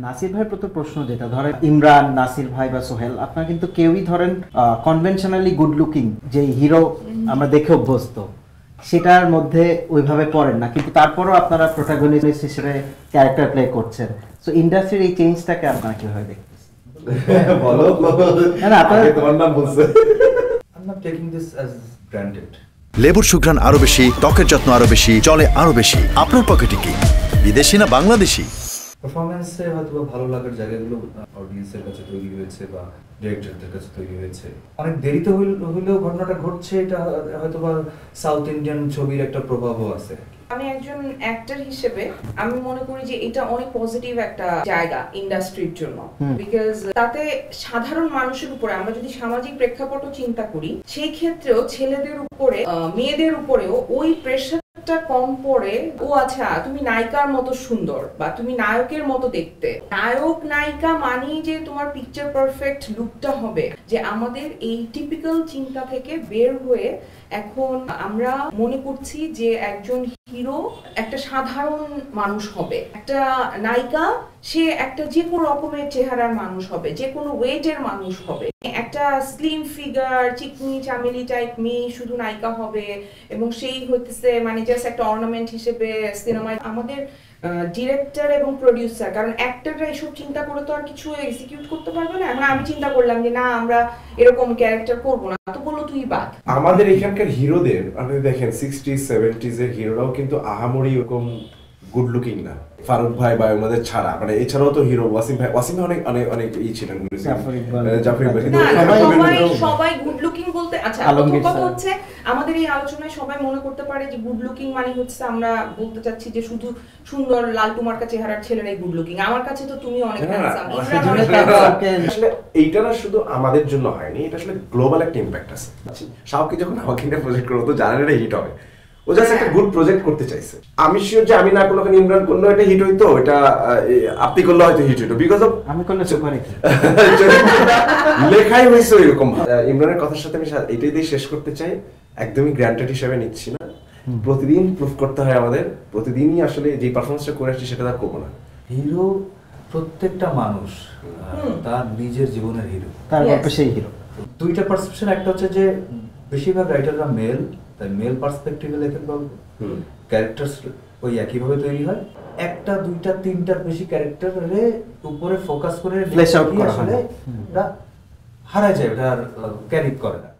নাসির ভাইয়ের প্রতি প্রশ্ন যেটা ধরেন ইমরান, নাসির ভাই বা সোহেল, আপনারা কিন্তু কেউই ধরেন কনভেনশনালি গুড লুকিং যে হিরো আমরা দেখে অভ্যস্ত সেটার মধ্যে ওইভাবে পড়েন না, কিন্তু তারপরও আপনারা প্রোটাগনিস্ট হিসেবে ক্যারেক্টার প্লে করছেন। সো ইন্ডাস্ট্রির এই চেঞ্জটাকে আপনারা কিভাবে দেখতেছেন? বলো না আপনারা তোমার নাম বলছে। I'm not taking this as granted. লেবুর সুঘ্রাণ আরো বেশি, ত্বকের যত্ন আরো বেশি, চলে আরো বেশি। আপনার পকেটে কি বিদেশি না বাংলাদেশি? পারফরম্যান্সে হয়তো ভালো লাগার জায়গাগুলো অডিয়েন্সের কাছে তৈরি হয়েছে বা ডিরেক্টরদের কাছে তৈরি হয়েছে। অনেক দেরিতে হইলেও ঘটনাটা ঘটছে, এটা হয়তো বা সাউথ ইন্ডিয়ান ছবির একটা প্রভাবও আছে। আমি একজন অ্যাক্টর হিসেবে আমি মনে করি যে এটা অনেক পজিটিভ একটা জায়গা ইন্ডাস্ট্রির জন্য, বিকজ তাতে সাধারণ মানুষের উপরে আমরা যদি সামাজিক প্রেক্ষাপটও চিন্তা করি সেই ক্ষেত্রেও ছেলেদের উপরে মেয়েদের উপরেও ওই প্রেশারটা কম পড়ে। ও আচ্ছা তুমি নায়িকার মতো সুন্দর বা তুমি নায়কের মতো দেখতে, নায়ক নায়িকা মানেই যে তোমার পিকচার পারফেক্ট লুকটা হবে, যে আমাদের এই টিপিক্যাল চিন্তা থেকে বের হয়ে এখন আমরা মনে করছি যে একজন হিরো একটা সাধারণ মানুষ হবে, একটা নায়িকা সে একটা যে কোনো রকমের চেহারার মানুষ হবে, যে কোনো ওয়েটের মানুষ হবে, একটা slim figure Chikni Chameli type মেয়ে শুধু নায়িকা হবে এবং সেই হতেছে মানে জাস্ট একটা অর্নামেন্ট হিসেবে সিনেমায়। আমাদের ডিরেক্টর এবং প্রডিউসার, কারণ অ্যাক্টররা এসব চিন্তা করে তো আর কিছু এক্সিকিউট করতে পারবে না। এখন আমি চিন্তা করলাম যে না আমরা এরকম ক্যারেক্টার করব না, তো বললো তুই বাদ। আমাদের এখানকার হিরোদের আপনি দেখেন 60s 70s এর হিরোরাও কিন্তু আহামরি এরকম গুড লুকিং না। ফারুক ভাই বা ওনাদের ছাড়া মানে এছাড়াও তো হিরো ওয়াসিম ভাই অনেক অনেক অনেক ই ছিলেন, জাফর ইকবাল, কিন্তু সবাই গুড লুকিং বলতে আচ্ছা কথা হচ্ছে আমাদের এই আলোচনায় সবাই মনে করতে পারে যে গুড লুকিং মানে হচ্ছে আমরা বলতে চাচ্ছি যে শুধু সুন্দর লালটু মার্কা চেহারার ছেলেরাই গুড লুকিং। আমার কাছে তো তুমি অনেক হ্যান্ডসাম। আসলে এইটা না শুধু আমাদের জন্য হয়নি, এটা আসলে গ্লোবাল একটা ইমপ্যাক্ট আছে। শাওকি যখন আমাকে নিয়ে প্রজেক্ট করবো তো জানেন এটা হিট হবে, ও জাস্ট একটা গুড প্রজেক্ট করতে চাইছে। আমি শিওর যে আমি না করলে ওখানে ইমরান করলেও এটা হিট হইতো, এটা আপনি করলে হয়তো হিট হইতো, বিকজ অফ আমি করলে সুপারহিট লেখাই হয়েছে এরকম। ইমরানের কথার সাথে আমি এটাই দিয়ে শেষ করতে চাই, একদমই গ্র্যান্টেড হিসেবে নিচ্ছি না, প্রতিদিন প্রুফ করতে হয় আমাদের, প্রতিদিনই আসলে যে পারফরমেন্সটা করে আসছি সেটা তার করবো না। হিরো প্রত্যেকটা মানুষ তার নিজের জীবনের হিরো, তার গল্পে সেই হিরো। দুইটা পারসেপশন, একটা হচ্ছে যে বেশিরভাগ রাইটাররা মেল, তাই মেল পার্সপেক্টিভে লেখেন গল্প, ক্যারেক্টার ওই একইভাবে তৈরি হয়। একটা দুইটা তিনটার বেশি ক্যারেক্টারের উপরে ফোকাস করে ফ্লেশ আউট করা হয়, ওটা হারায় যায়, ওটা আর ক্যারি করে না।